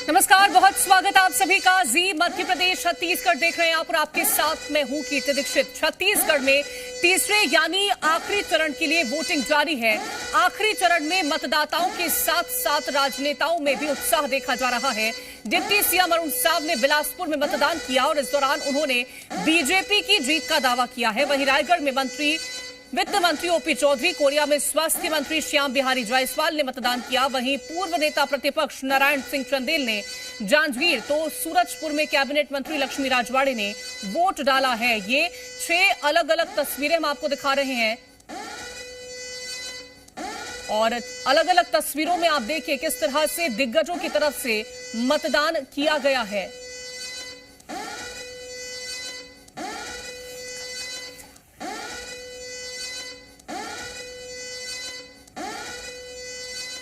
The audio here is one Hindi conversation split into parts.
नमस्कार, बहुत स्वागत आप सभी का। जी मध्य प्रदेश छत्तीसगढ़ देख रहे हैं आप और आपके साथ मैं हूं कीर्ति दीक्षित। छत्तीसगढ़ में तीसरे यानी आखिरी चरण के लिए वोटिंग जारी है। आखिरी चरण में मतदाताओं के साथ साथ राजनेताओं में भी उत्साह देखा जा रहा है। डिप्टी सीएम अरुण साव ने बिलासपुर में मतदान किया और इस दौरान उन्होंने बीजेपी की जीत का दावा किया है। वहीं रायगढ़ में वित्त मंत्री ओपी चौधरी, कोरिया में स्वास्थ्य मंत्री श्याम बिहारी जायसवाल ने मतदान किया। वहीं पूर्व नेता प्रतिपक्ष नारायण सिंह चंदेल ने जांजगीर तो सूरजपुर में कैबिनेट मंत्री लक्ष्मी राजवाड़े ने वोट डाला है। ये 6 अलग अलग तस्वीरें हम आपको दिखा रहे हैं और अलग अलग तस्वीरों में आप देखिए किस तरह से दिग्गजों की तरफ से मतदान किया गया है।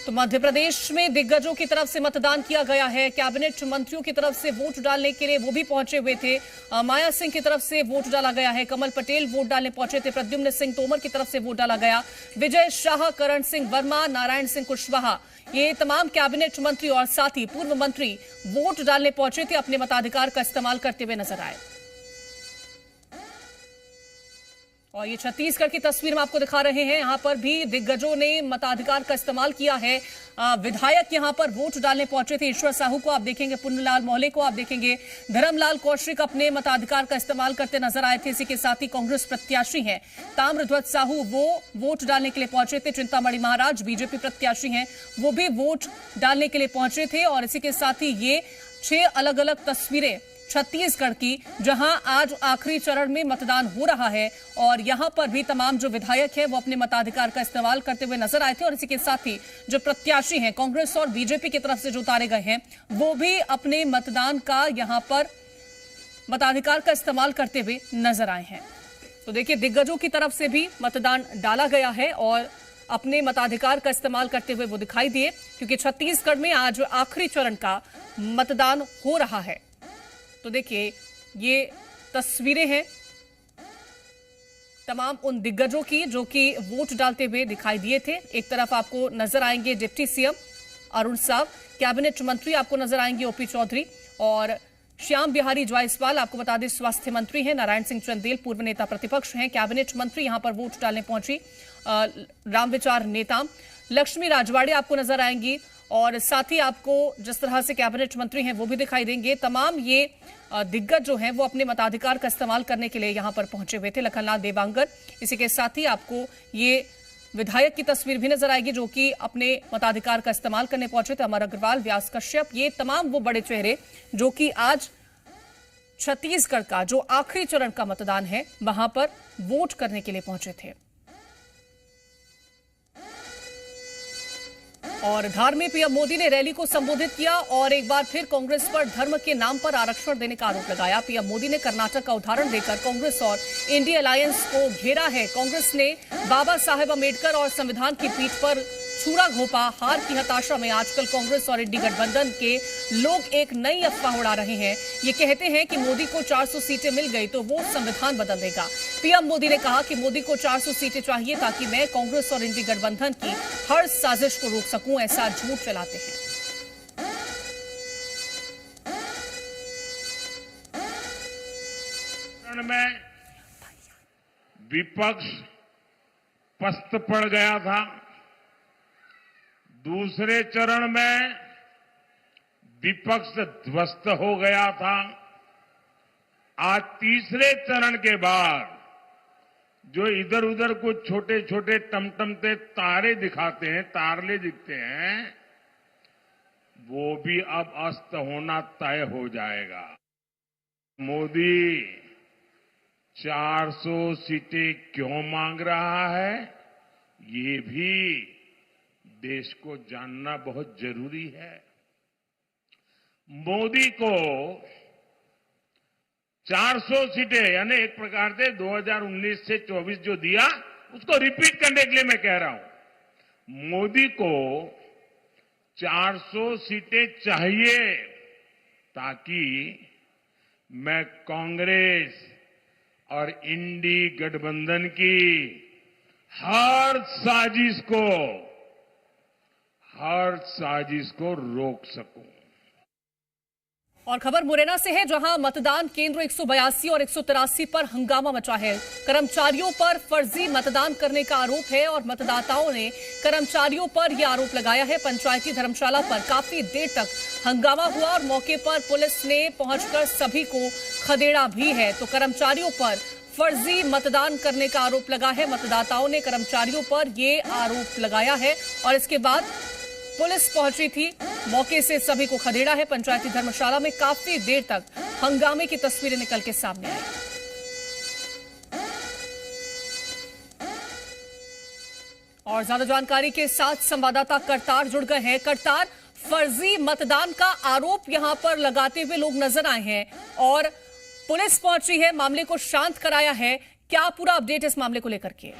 तो मध्य प्रदेश में दिग्गजों की तरफ से मतदान किया गया है। कैबिनेट मंत्रियों की तरफ से वोट डालने के लिए वो भी पहुंचे हुए थे। माया सिंह की तरफ से वोट डाला गया है। कमल पटेल वोट डालने पहुंचे थे। प्रद्युम्न सिंह तोमर की तरफ से वोट डाला गया। विजय शाह, करण सिंह वर्मा, नारायण सिंह कुशवाहा, ये तमाम कैबिनेट मंत्री और साथ ही पूर्व मंत्री वोट डालने पहुंचे थे। अपने मताधिकार का इस्तेमाल करते हुए नजर आए। और ये छत्तीसगढ़ की तस्वीर हम आपको दिखा रहे हैं। यहां पर भी दिग्गजों ने मताधिकार का इस्तेमाल किया है। विधायक यहां पर वोट डालने पहुंचे थे। ईश्वर साहू को आप देखेंगे, पुन्नलाल मोहले को आप देखेंगे, धर्मलाल कौशिक अपने मताधिकार का इस्तेमाल करते नजर आए थे। इसी के साथ ही कांग्रेस प्रत्याशी हैं ताम्रध्वज साहू, वो वोट डालने के लिए पहुंचे थे। चिंतामणि महाराज बीजेपी प्रत्याशी हैं, वो भी वोट डालने के लिए पहुंचे थे। और इसी के साथ ही ये 6 अलग अलग तस्वीरें छत्तीसगढ़ की, जहां आज आखिरी चरण में मतदान हो रहा है। और यहां पर भी तमाम जो विधायक हैं वो अपने मताधिकार का इस्तेमाल करते हुए नजर आए थे। और इसी के साथ ही जो प्रत्याशी हैं कांग्रेस और बीजेपी की तरफ से जो उतारे गए हैं वो भी अपने मतदान का यहां पर मताधिकार का इस्तेमाल करते हुए नजर आए हैं। तो देखिए दिग्गजों की तरफ से भी मतदान डाला गया है और अपने मताधिकार का इस्तेमाल करते हुए वो दिखाई दिए, क्योंकि छत्तीसगढ़ में आज आखिरी चरण का मतदान हो रहा है। तो देखिए ये तस्वीरें हैं तमाम उन दिग्गजों की जो कि वोट डालते हुए दिखाई दिए थे। एक तरफ आपको नजर आएंगे deputy CM Arun Sao, cabinet मंत्री आपको नजर आएंगे ओपी चौधरी, और श्याम बिहारी जायसवाल आपको बता दें स्वास्थ्य मंत्री हैं। नारायण सिंह चंदेल पूर्व नेता प्रतिपक्ष हैं। कैबिनेट मंत्री यहां पर वोट डालने पहुंची रामविचार नेताम लक्ष्मी राजवाड़े आपको नजर आएंगी। और साथ ही आपको जिस तरह से कैबिनेट मंत्री हैं वो भी दिखाई देंगे। तमाम ये दिग्गज जो हैं वो अपने मताधिकार का इस्तेमाल करने के लिए यहां पर पहुंचे हुए थे। लखनलाल देवांगन, इसी के साथ ही आपको ये विधायक की तस्वीर भी नजर आएगी जो कि अपने मताधिकार का इस्तेमाल करने पहुंचे थे। अमर अग्रवाल, व्यास कश्यप, ये तमाम वो बड़े चेहरे जो कि आज छत्तीसगढ़ का जो आखिरी चरण का मतदान है वहां पर वोट करने के लिए पहुंचे थे। और धार में पीएम मोदी ने रैली को संबोधित किया और एक बार फिर कांग्रेस पर धर्म के नाम पर आरक्षण देने का आरोप लगाया। पीएम मोदी ने कर्नाटक का उदाहरण देकर कांग्रेस और इंडिया अलायंस को घेरा है। कांग्रेस ने बाबा साहेब अम्बेडकर और संविधान की पीठ पर छुरा घोंपा। हार की हताशा में आजकल कांग्रेस और इंडी गठबंधन के लोग एक नई अफवाह उड़ा रहे हैं। ये कहते हैं कि मोदी को 400 सीटें मिल गई तो वो संविधान बदल देगा। पीएम मोदी ने कहा कि मोदी को 400 सीटें चाहिए ताकि मैं कांग्रेस और इंडी गठबंधन की हर साजिश को रोक सकूं, ऐसा झूठ फैलाते हैं। में विपक्ष पस्त पड़ गया था। दूसरे चरण में विपक्ष ध्वस्त हो गया था। आज तीसरे चरण के बाद जो इधर उधर कुछ छोटे छोटे टमटमते तारे दिखाते हैं, तारले दिखते हैं, वो भी अब अस्त होना तय हो जाएगा। मोदी 400 सीटें क्यों मांग रहा है, ये भी देश को जानना बहुत जरूरी है। मोदी को 400 सीटें यानी एक प्रकार से 2019 से 24 जो दिया उसको रिपीट करने के लिए मैं कह रहा हूं। मोदी को 400 सीटें चाहिए ताकि मैं कांग्रेस और इंडी गठबंधन की हर साजिश को रोक सकूं। और खबर मुरैना से है, जहां मतदान केंद्र 182 और 183 पर हंगामा मचा है। कर्मचारियों पर फर्जी मतदान करने का आरोप है और मतदाताओं ने कर्मचारियों पर यह आरोप लगाया है। पंचायती धर्मशाला पर काफी देर तक हंगामा हुआ और मौके पर पुलिस ने पहुंचकर सभी को खदेड़ा भी है। तो कर्मचारियों पर फर्जी मतदान करने का आरोप लगा है। मतदाताओं ने कर्मचारियों पर यह आरोप लगाया है और इसके बाद पुलिस पहुंची थी, मौके से सभी को खदेड़ा है। पंचायती धर्मशाला में काफी देर तक हंगामे की तस्वीरें निकल के सामने आई। और ज्यादा जानकारी के साथ संवाददाता करतार जुड़ गए हैं। करतार, फर्जी मतदान का आरोप यहां पर लगाते हुए लोग नजर आए हैं और पुलिस पहुंची है, मामले को शांत कराया है। क्या पूरा अपडेट इस मामले को लेकर के?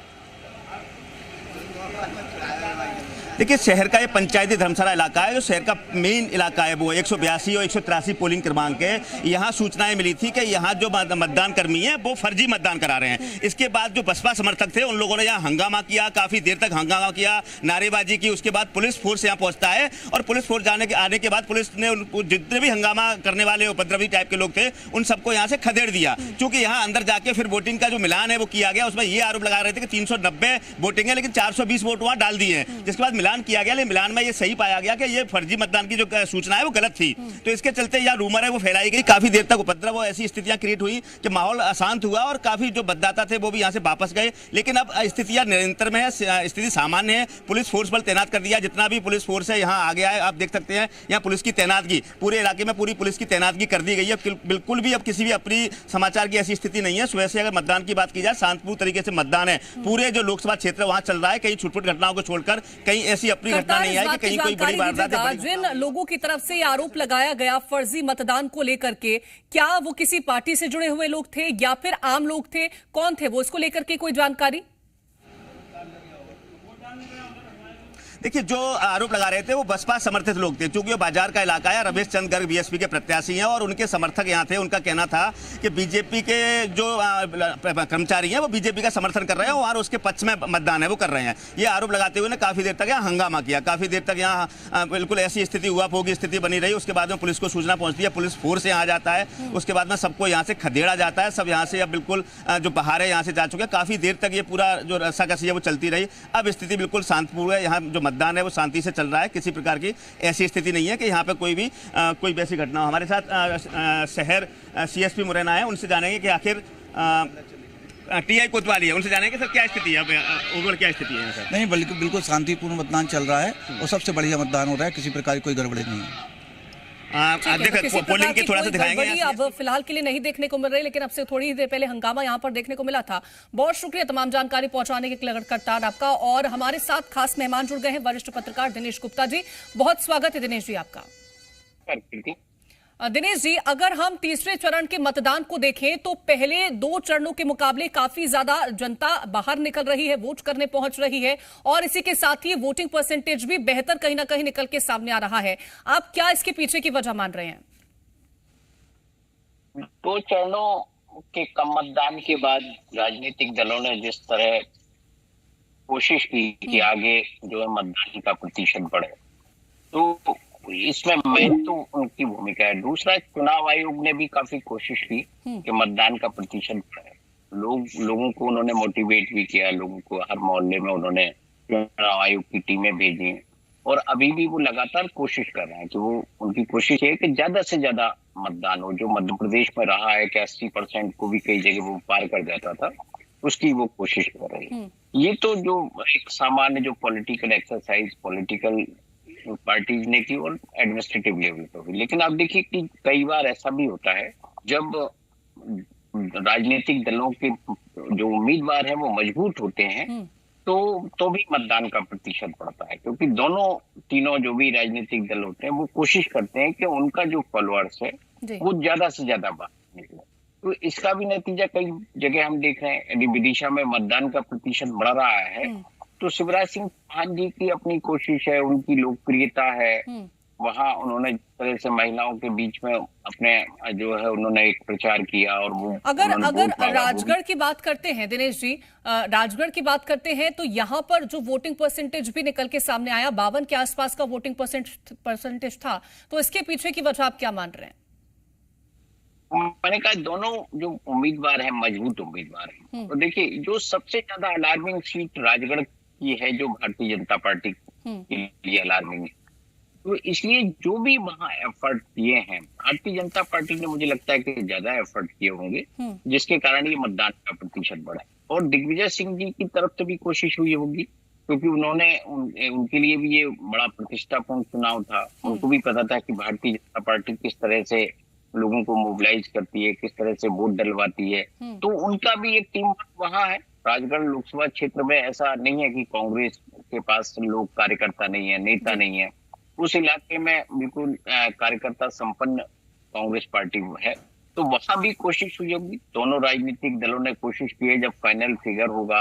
देखिए, शहर का ये पंचायती धर्मशाला इलाका है, जो शहर का मेन इलाका है, वो 182 और 183 पोलिंग क्रमांक है। यहाँ सूचनाएं मिली थी कि यहाँ जो मतदान कर्मी हैं वो फर्जी मतदान करा रहे हैं। इसके बाद जो बसपा समर्थक थे उन लोगों ने यहाँ हंगामा किया, काफी देर तक हंगामा किया, नारेबाजी की। उसके बाद पुलिस फोर्स यहाँ पहुंचता है और पुलिस फोर्स आने के बाद पुलिस ने जितने भी हंगामा करने वाले उपद्रवी टाइप के लोग थे उन सबको यहाँ से खदेड़ दिया। क्योंकि यहाँ अंदर जाके फिर वोटिंग का जो मिलान है वो किया गया। उसमें ये आरोप लगा रहे थे कि 390 वोटिंग है, लेकिन 420 वोट वहाँ डाल दिए हैं। जिसके बाद मिलान किया गया, लेकिन मिलान में ये सही पाया गया कि ये फर्जी मतदान की जो सूचना है वो गलत थी। तो इसके चलते यह रूमर है वो फैलाई गई। काफी देर तक उपद्रव और ऐसी स्थितियां क्रिएट हुई कि माहौल अशांत हुआ और काफी जो मतदाता थे वो भी यहाँ से वापस गए। लेकिन अब स्थितियां निरंतर में है, स्थिति सामान्य है। पुलिस फोर्स बल तैनात कर दिया, जितना भी पुलिस फोर्स है यहाँ आ गया है। आप देख सकते हैं यहाँ पुलिस की तैनातगी, पूरे इलाके में पूरी पुलिस की तैनातगी कर दी गई है। बिल्कुल भी अब किसी भी अप्रिय समाचार की ऐसी स्थिति नहीं है। सुबह से अगर मतदान की बात की जाए, शांतिपूर्ण तरीके से मतदान है। पूरे जो लोकसभा क्षेत्र वहां चल रहा है, कहीं छुटपुट घटनाओं को छोड़कर कहीं ऐसी अप्रिय घटना नहीं आई कि कहीं कोई बड़ी वारदात है। जिन लोगों की तरफ से आरोप लगाया गया फर्जी मतदान को लेकर के, क्या वो किसी पार्टी से जुड़े हुए लोग थे या फिर आम लोग थे? कौन थे वो? इसको लेकर के कोई जानकारी? देखिए, जो आरोप लगा रहे थे वो बसपा समर्थित लोग थे। क्योंकि वो बाजार का इलाका है, रमेश चंद्र गर्ग बीएसपी के प्रत्याशी हैं और उनके समर्थक यहाँ थे। उनका कहना था कि बीजेपी के जो कर्मचारी हैं वो बीजेपी का समर्थन कर रहे हैं और उसके पक्ष में मतदान है वो कर रहे हैं। ये आरोप लगाते हुए काफी देर तक यहाँ हंगामा किया। काफी देर तक यहाँ बिल्कुल ऐसी स्थिति हुआ की स्थिति बनी रही। उसके बाद में पुलिस को सूचना पहुंचती है, पुलिस फोर्स यहाँ आ जाता है। उसके बाद में सबको यहाँ से खदेड़ा जाता है। सब यहाँ से अब बिल्कुल जो बाहर है यहाँ से जा चुके हैं। काफी देर तक ये पूरा जो रस्साकसी है वो चलती रही। अब स्थिति बिल्कुल शांतिपूर्ण है। यहाँ जो मतदान है वो शांति से चल रहा है। किसी प्रकार की ऐसी स्थिति नहीं है कि यहाँ पे कोई वैसी घटना हो। हमारे साथ शहर सीएसपी मुरैना है, उनसे जानेंगे कि आखिर टीआई कोतवाली है, उनसे जानेंगे सर क्या स्थिति है, ओवरऑल क्या स्थिति है सर? नहीं, बिल्कुल शांतिपूर्ण मतदान चल रहा है और सबसे बढ़िया मतदान हो रहा है। किसी प्रकार की कोई गड़बड़ी नहीं है। पोलिंग की थोड़ा सा दिखाएंगे। अब फिलहाल के लिए नहीं देखने को मिल रही, लेकिन अब से थोड़ी ही देर पहले हंगामा यहां पर देखने को मिला था। बहुत शुक्रिया तमाम जानकारी पहुंचाने के लिए करतार आपका। और हमारे साथ खास मेहमान जुड़ गए हैं, वरिष्ठ पत्रकार दिनेश गुप्ता जी। बहुत स्वागत है दिनेश जी आपका। दिनेश जी, अगर हम तीसरे चरण के मतदान को देखें तो पहले 2 चरणों के मुकाबले काफी ज्यादा जनता बाहर निकल रही है, वोट करने पहुंच रही है और इसी के साथ ही वोटिंग परसेंटेज भी बेहतर कहीं ना कहीं निकल के सामने आ रहा है। आप क्या इसके पीछे की वजह मान रहे हैं? 2 चरणों के कम मतदान के बाद राजनीतिक दलों ने जिस तरह कोशिश की कि आगे जो है मतदान का प्रतिशत बढ़े, तो इसमें मेन तो उनकी भूमिका है। दूसरा, चुनाव आयोग ने भी काफी कोशिश की कि मतदान का प्रतिशत बढ़े। लोगों को उन्होंने मोटिवेट भी किया। लोगों को हर मोहल्ले में उन्होंने चुनाव आयोग की टीमें भेजी और अभी भी वो लगातार कोशिश कर रहे हैं कि वो उनकी कोशिश है कि ज्यादा से ज्यादा मतदान हो। जो मध्य प्रदेश में रहा है कि 80% को भी कई जगह वो पार कर जाता था, उसकी वो कोशिश कर रही है। ये तो जो एक सामान्य जो पॉलिटिकल एक्सरसाइज पॉलिटिकल पार्टीज ने की और एडमिनिस्ट्रेटिव लेवल पर हुई। लेकिन आप देखिए कि कई बार ऐसा भी होता है जब राजनीतिक दलों के जो उम्मीदवार हैं वो मजबूत होते हैं तो भी मतदान का प्रतिशत बढ़ता है। क्योंकि तीनों जो भी राजनीतिक दल होते हैं वो कोशिश करते हैं कि उनका जो फॉलोअर्स है वो ज्यादा से ज्यादा बाहर निकले। तो इसका भी नतीजा कई जगह हम देख रहे हैं। यदि विदिशा में मतदान का प्रतिशत बढ़ रहा है तो शिवराज सिंह चौहान जी की अपनी कोशिश है, उनकी लोकप्रियता है। वहां उन्होंने जिस तरह से महिलाओं के बीच में अपने जो है उन्होंने एक प्रचार किया और वो अगर राजगढ़ की बात करते हैं दिनेश जी, राजगढ़ की बात करते हैं तो यहाँ पर जो वोटिंग परसेंटेज भी निकल के सामने आया, 52 के आसपास का वोटिंग परसेंटेज था। तो इसके पीछे की वजह आप क्या मान रहे हैं? मैंने कहा दोनों जो उम्मीदवार हैं मजबूत उम्मीदवार हैं। तो देखिए जो सबसे ज्यादा अलार्मिंग सीट राजगढ़ की है जो भारतीय जनता पार्टी के लिए अलार्मिंग है। तो इसलिए जो भी वहां एफर्ट किए हैं भारतीय जनता पार्टी ने, मुझे लगता है कि ज्यादा एफर्ट किए होंगे, जिसके कारण ये मतदान का प्रतिशत बढ़ा। और दिग्विजय सिंह जी की तरफ से भी कोशिश हुई होगी, क्योंकि उन्होंने उनके लिए भी ये बड़ा प्रतिष्ठापूर्ण चुनाव था। उनको भी पता था कि भारतीय जनता पार्टी किस तरह से लोगों को मोबिलाइज करती है, किस तरह से वोट डलवाती है। तो उनका भी एक टीम वहां है। राजगढ़ लोकसभा क्षेत्र में ऐसा नहीं है कि कांग्रेस के पास लोग कार्यकर्ता नहीं है, नेता नहीं है। उस इलाके में बिल्कुल कार्यकर्ता संपन्न कांग्रेस पार्टी है। तो वहां भी कोशिश हुई होगी। दोनों राजनीतिक दलों ने कोशिश की है। जब फाइनल फिगर होगा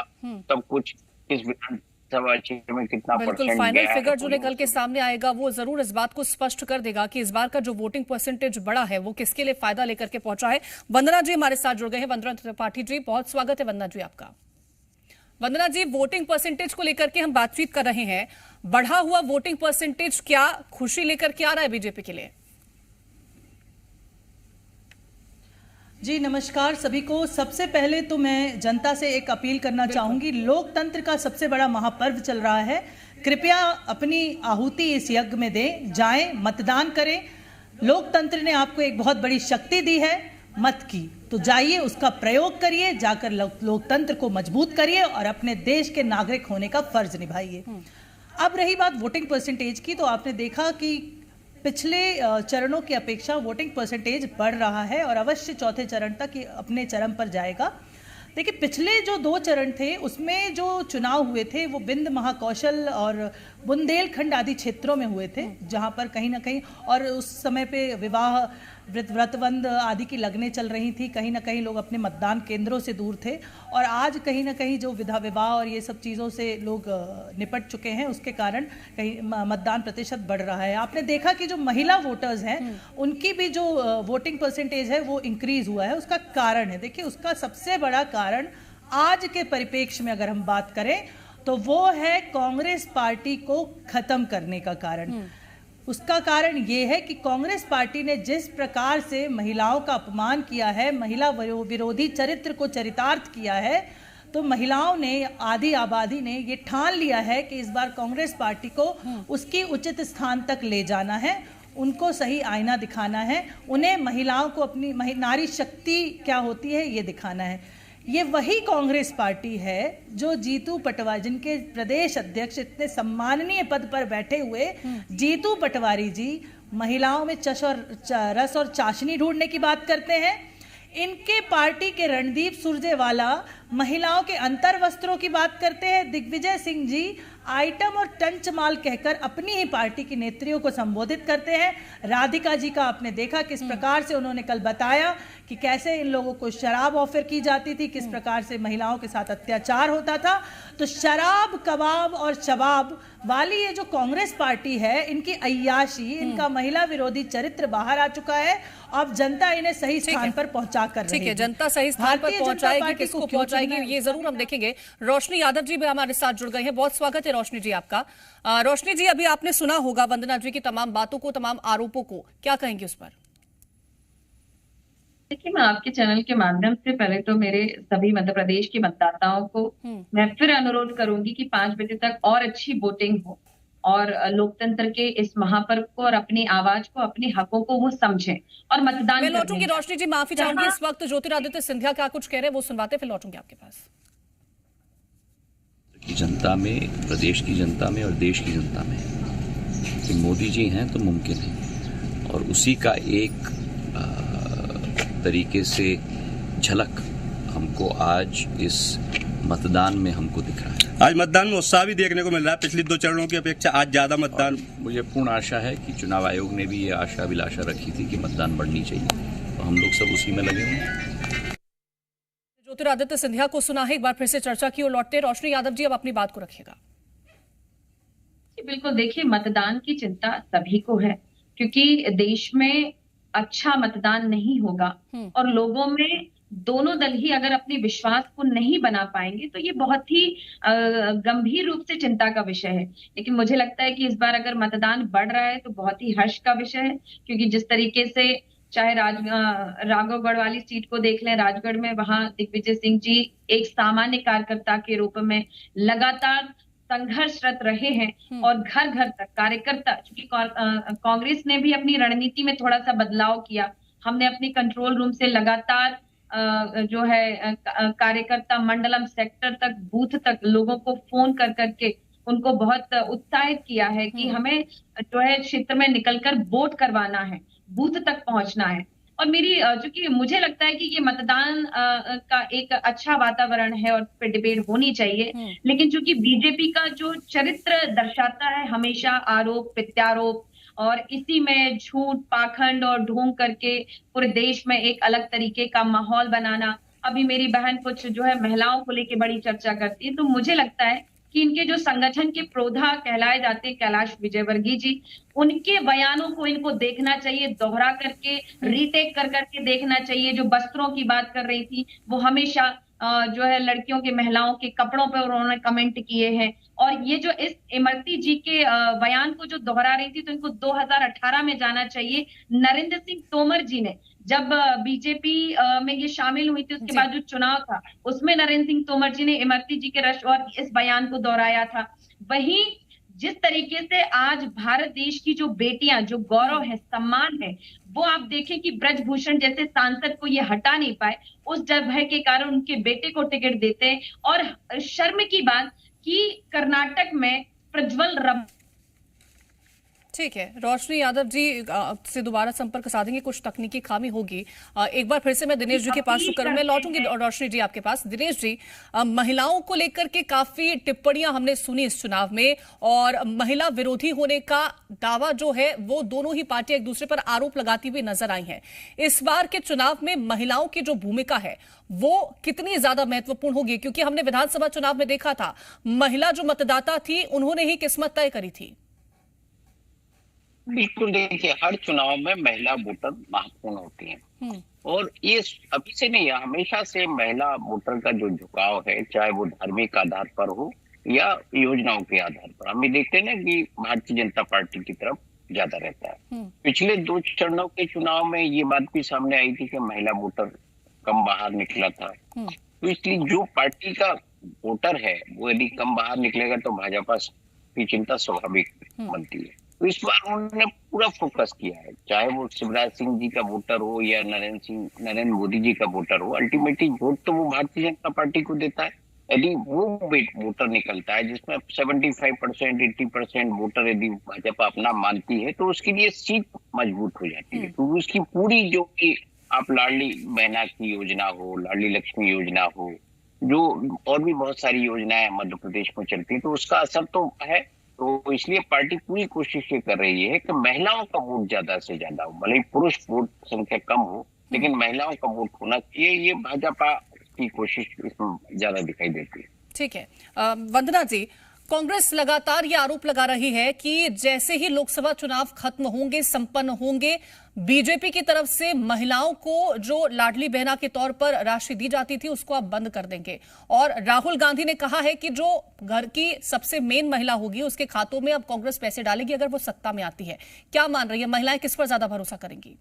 तब कुछ किस विधानसभा क्षेत्र में कितना बिल्कुल परसेंट फाइनल गया है, फिगर जो निकल के सामने आएगा वो जरूर इस बात को स्पष्ट कर देगा कि इस बार का जो वोटिंग परसेंटेज बढ़ा है वो किसके लिए फायदा लेकर के पहुंचा है। वंदना जी हमारे साथ जुड़ गए हैं। वंदना त्रिपाठी जी, बहुत स्वागत है वंदना जी आपका। वंदना जी, वोटिंग परसेंटेज को लेकर के हम बातचीत कर रहे हैं। बढ़ा हुआ वोटिंग परसेंटेज क्या खुशी लेकर के आ रहा है बीजेपी के लिए? जी नमस्कार सभी को। सबसे पहले तो मैं जनता से एक अपील करना चाहूंगी, लोकतंत्र का सबसे बड़ा महापर्व चल रहा है। कृपया अपनी आहुति इस यज्ञ में दें, जाएं मतदान करें। लोकतंत्र ने आपको एक बहुत बड़ी शक्ति दी है मत की, तो जाइए उसका प्रयोग करिए, जाकर लोकतंत्र को मजबूत करिए और अपने देश के नागरिक होने का फर्ज निभाइए। अब रही बात वोटिंग परसेंटेज की, तो आपने देखा कि पिछले चरणों की अपेक्षा वोटिंग परसेंटेज बढ़ रहा है और अवश्य चौथे चरण तक अपने चरम पर जाएगा। देखिए पिछले जो 2 चरण थे उसमें जो चुनाव हुए थे वो विंध्य महाकौशल और बुंदेलखंड आदि क्षेत्रों में हुए थे, जहां पर कहीं ना कहीं, और उस समय पे विवाह व्रतबंध आदि की लगनें चल रही थी, कहीं ना कहीं लोग अपने मतदान केंद्रों से दूर थे। और आज कहीं ना कहीं जो विवाह और ये सब चीज़ों से लोग निपट चुके हैं, उसके कारण कहीं मतदान प्रतिशत बढ़ रहा है। आपने देखा कि जो महिला वोटर्स हैं उनकी भी जो वोटिंग परसेंटेज है वो इंक्रीज हुआ है। उसका कारण है, देखिए उसका सबसे बड़ा कारण आज के परिप्रेक्ष्य में अगर हम बात करें तो वो है कांग्रेस पार्टी को खत्म करने का कारण। उसका कारण ये है कि कांग्रेस पार्टी ने जिस प्रकार से महिलाओं का अपमान किया है, महिला विरोधी चरित्र को चरितार्थ किया है, तो महिलाओं ने, आधी आबादी ने ये ठान लिया है कि इस बार कांग्रेस पार्टी को उसकी उचित स्थान तक ले जाना है, उनको सही आईना दिखाना है, उन्हें महिलाओं को अपनी नारी शक्ति क्या होती है ये दिखाना है। ये वही कांग्रेस पार्टी है जो जीतू पटवारी, जिनके प्रदेश अध्यक्ष इतने सम्माननीय पद पर बैठे हुए जीतू पटवारी जी महिलाओं में रस और चाशनी ढूंढने की बात करते हैं। इनके पार्टी के रणदीप सुरजेवाला महिलाओं के अंतर वस्त्रों की बात करते हैं। दिग्विजय सिंह जी आइटम और टंच माल कहकर अपनी ही पार्टी की नेत्रियों को संबोधित करते हैं। राधिका जी का आपने देखा किस प्रकार से उन्होंने कल बताया कि कैसे इन लोगों को शराब ऑफर की जाती थी, किस प्रकार से महिलाओं के साथ अत्याचार होता था। तो शराब, कबाब और शबाब वाली ये जो कांग्रेस पार्टी है, इनकी अय्याशी, इनका महिला विरोधी चरित्र बाहर आ चुका है। अब जनता इन्हें सही स्थान पर पहुंचा कर रही है। ठीक है, जनता सही स्थान पर पहुंचाएगी, किसको पहुंचाएगी ये जरूर हम देखेंगे। रोशनी यादव जी भी हमारे साथ जुड़ गए हैं। बहुत स्वागत है रोशनी जी आपका। रोशनी जी, अभी आपने सुना होगा वंदना जी की तमाम बातों को, तमाम आरोपों को, क्या कहेंगे उस पर? देखिए, मैं आपके चैनल के माध्यम से पहले तो मेरे सभी मध्य प्रदेश के मतदाताओं को मैं फिर अनुरोध करूंगी कि 5 बजे तक और अच्छी वोटिंग हो और लोकतंत्र के इस महापर्व को और अपनी आवाज को, अपने हकों को वो समझें और मतदान। मैं लौटूंगी रोशनी जी, माफी चाहूंगी, इस वक्त ज्योतिरादित्य सिंधिया क्या कुछ कह रहे हैं वो सुनवाते, फिर लौटूंगी आपके पास। की जनता में, प्रदेश की जनता में और देश की जनता में कि मोदी जी हैं तो मुमकिन है, और उसी का एक तरीके से झलक हमको आज इस मतदान में हमको दिख रहा है। आज मतदान में उत्साह भी देखने को मिल रहा है, पिछले 2 चरणों की अपेक्षा आज ज्यादा मतदान। मुझे पूर्ण आशा है कि चुनाव आयोग ने भी ये आशा अभिलाषा रखी थी कि मतदान बढ़नी चाहिए, तो हम लोग सब उसी में लगे हुए हैं। ज्योतिरादित्य सिंधिया को सुना है, एक बार फिर से चर्चा की ओर लौटते। रोशनी यादव जी, अब अपनी बात को रखिएगा। बिल्कुल, देखिए मतदान की चिंता सभी को है, क्योंकि देश में अच्छा मतदान नहीं होगा और लोगों में दोनों दल ही अगर अपने विश्वास को नहीं बना पाएंगे तो ये बहुत ही गंभीर रूप से चिंता का विषय है। लेकिन मुझे लगता है कि इस बार अगर मतदान बढ़ रहा है तो बहुत ही हर्ष का विषय है, क्योंकि जिस तरीके से चाहे राघवगढ़ वाली सीट को देख लें, राजगढ़ में वहां दिग्विजय सिंह जी एक सामान्य कार्यकर्ता के रूप में लगातार संघर्षरत रहे हैं और घर घर तक कार्यकर्ता, क्योंकि कांग्रेस ने भी अपनी रणनीति में थोड़ा सा बदलाव किया। हमने अपनी कंट्रोल रूम से लगातार जो है कार्यकर्ता मंडलम सेक्टर तक, बूथ तक लोगों को फोन कर करके उनको बहुत उत्साहित किया है कि हमें जो है क्षेत्र में निकलकर वोट करवाना है, बूथ तक पहुंचना है। और मेरी चूंकि मुझे लगता है कि ये मतदान का एक अच्छा वातावरण है और पे डिबेट होनी चाहिए, लेकिन चूंकि बीजेपी का जो चरित्र दर्शाता है हमेशा आरोप प्रत्यारोप और इसी में झूठ पाखंड और ढोंग करके पूरे देश में एक अलग तरीके का माहौल बनाना। अभी मेरी बहन कुछ जो है महिलाओं को लेके बड़ी चर्चा करती है, तो मुझे लगता है कि इनके जो संगठन के प्रोधा कहलाए जाते हैं कैलाश विजयवर्गीय जी, उनके बयानों को इनको देखना चाहिए, दोहरा करके रीटेक कर करके देखना चाहिए। जो वस्त्रों की बात कर रही थी वो हमेशा जो है लड़कियों के महिलाओं के कपड़ों पर उन्होंने कमेंट किए हैं, और ये जो इस इमरती जी के बयान को जो दोहरा रही थी तो इनको 2018 में जाना चाहिए। नरेंद्र सिंह तोमर जी ने जब बीजेपी में ये शामिल हुई थी, उसके बाद जो चुनाव था उसमें नरेंद्र सिंह तोमर जी ने इमरती जी के रश और इस बयान को दोहराया था। वहीं जिस तरीके से आज भारत देश की जो बेटियां, जो गौरव है, सम्मान है, वो आप देखें कि ब्रजभूषण जैसे सांसद को ये हटा नहीं पाए, उस जगह के कारण उनके बेटे को टिकट देते हैं। और शर्म की बात कि कर्नाटक में प्रज्वल रव। ठीक है, रोशनी यादव जी से दोबारा संपर्क साधेंगे, कुछ तकनीकी खामी होगी। एक बार फिर से मैं दिनेश जी के पास शुरू करूंगा, मैं लौटूंगी रोशनी जी आपके पास। दिनेश जी, महिलाओं को लेकर के काफी टिप्पणियां हमने सुनी इस चुनाव में, और महिला विरोधी होने का दावा जो है वो दोनों ही पार्टियां एक दूसरे पर आरोप लगाती हुई नजर आई हैं। इस बार के चुनाव में महिलाओं की जो भूमिका है वो कितनी ज्यादा महत्वपूर्ण होगी, क्योंकि हमने विधानसभा चुनाव में देखा था महिला जो मतदाता थी उन्होंने ही किस्मत तय करी थी। बिल्कुल, देखिए हर चुनाव में महिला वोटर महत्वपूर्ण होती हैं, और ये अभी से नहीं है, हमेशा से महिला वोटर का जो झुकाव है, चाहे वो धार्मिक आधार पर हो या योजनाओं के आधार पर, हम ये देखते हैं ना कि भारतीय जनता पार्टी की तरफ ज्यादा रहता है। पिछले 2 चरणों के चुनाव में ये बात भी सामने आई थी कि महिला वोटर कम बाहर निकला था, तो इसलिए जो पार्टी का वोटर है वो यदि कम बाहर निकलेगा तो भाजपा की चिंता स्वाभाविक बनती है। तो इस बार उन्होंने पूरा फोकस किया है, चाहे वो शिवराज सिंह जी का वोटर हो या नरेंद्र मोदी जी का वोटर हो, अल्टीमेटली वोट तो वो भारतीय जनता पार्टी को देता है। यदि वो वोटर निकलता है जिसमें 75% 80% वोटर यदि भाजपा अपना मानती है तो उसके लिए सीट मजबूत हो जाती है। तो उसकी पूरी जो कि आप लाडली बहना की योजना हो, लाडली लक्ष्मी योजना हो, जो और भी बहुत सारी योजनाएं मध्य प्रदेश में चलती है, तो उसका असर तो है। तो इसलिए पार्टी पूरी कोशिश ये कर रही है कि महिलाओं का वोट ज्यादा से ज्यादा हो, भले ही पुरुष वोट संख्या कम हो, लेकिन महिलाओं का वोट होना चाहिए। ये भाजपा की कोशिश इसमें ज्यादा दिखाई देती है। ठीक है, वंदना जी, कांग्रेस लगातार ये आरोप लगा रही है कि जैसे ही लोकसभा चुनाव खत्म होंगे, संपन्न होंगे, बीजेपी की तरफ से महिलाओं को जो लाडली बहना के तौर पर राशि दी जाती थी उसको आप बंद कर देंगे। और राहुल गांधी ने कहा है कि जो घर की सबसे मेन महिला होगी उसके खातों में अब कांग्रेस पैसे डालेगी अगर वो सत्ता में आती है। क्या मान रही है, महिलाएं किस पर ज्यादा भरोसा करेंगी?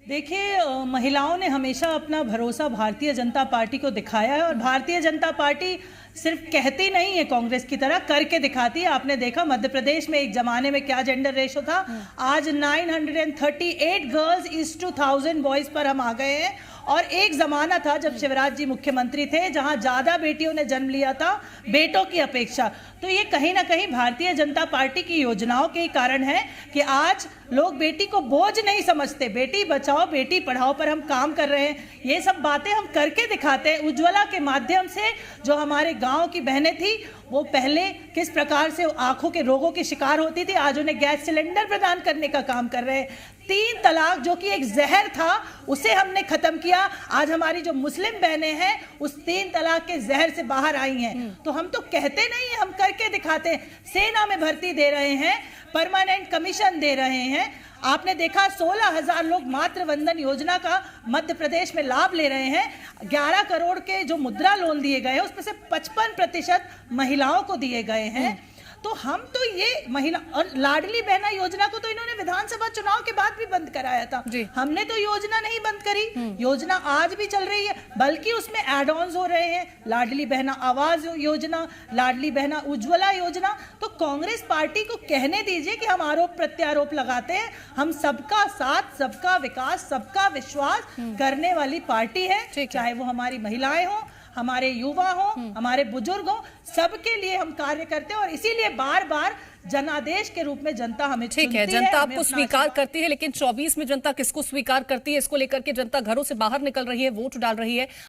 देखिए, महिलाओं ने हमेशा अपना भरोसा भारतीय जनता पार्टी को दिखाया है, और भारतीय जनता पार्टी सिर्फ कहती नहीं है, कांग्रेस की तरह करके दिखाती है। आपने देखा मध्य प्रदेश में एक जमाने में क्या जेंडर रेशो था, आज 938 गर्ल्स इज टू 1000 बॉयज पर हम आ गए हैं। और एक जमाना था जब शिवराज जी मुख्यमंत्री थे जहां ज्यादा बेटियों ने जन्म लिया था बेटों की अपेक्षा। तो ये कहीं ना कहीं भारतीय जनता पार्टी की योजनाओं के कारण है कि आज लोग बेटी को बोझ नहीं समझते। बेटी बचाओ बेटी पढ़ाओ पर हम काम कर रहे हैं, ये सब बातें हम करके दिखाते हैं। उज्ज्वला के माध्यम से जो हमारे गांव की बहनें थी वो पहले किस प्रकार से आंखों के रोगों की शिकार होती थी, आज उन्हें गैस सिलेंडर प्रदान करने का काम कर रहे हैं। 3 तलाक जो कि एक जहर था उसे हमने खत्म किया। आज हमारी जो मुस्लिम बहनें हैं उस 3 तलाक के जहर से बाहर आई हैं। तो हम तो कहते नहीं है, हम करके दिखाते हैं। सेना में भर्ती दे रहे हैं, परमानेंट कमीशन दे रहे हैं। आपने देखा 16,000 लोग मातृ वंदन योजना का मध्य प्रदेश में लाभ ले रहे हैं। 11 करोड़ के जो मुद्रा लोन दिए गए हैं उसमें से 55% महिलाओं को दिए गए हैं। तो हम तो ये महिला और लाडली बहना योजना को तो इन्होंने विधानसभा चुनाव के बाद भी बंद कराया था। हमने तो योजना नहीं बंद करी, योजना आज भी चल रही है, बल्कि उसमें एड ऑन्स हो रहे हैं। लाडली बहना आवास योजना, लाडली बहना उज्ज्वला योजना। तो कांग्रेस पार्टी को कहने दीजिए कि हम आरोप प्रत्यारोप लगाते हैं। हम सबका साथ, सबका विकास, सबका विश्वास करने वाली पार्टी है। चाहे वो हमारी महिलाएं हो, हमारे युवा हो, हमारे बुजुर्ग हो, सबके लिए हम कार्य करते हैं। और इसीलिए बार बार जनादेश के रूप में जनता हमें ठीक है, जनता आपको स्वीकार करती है, लेकिन 24 में जनता किसको स्वीकार करती है, इसको लेकर के जनता घरों से बाहर निकल रही है, वोट डाल रही है।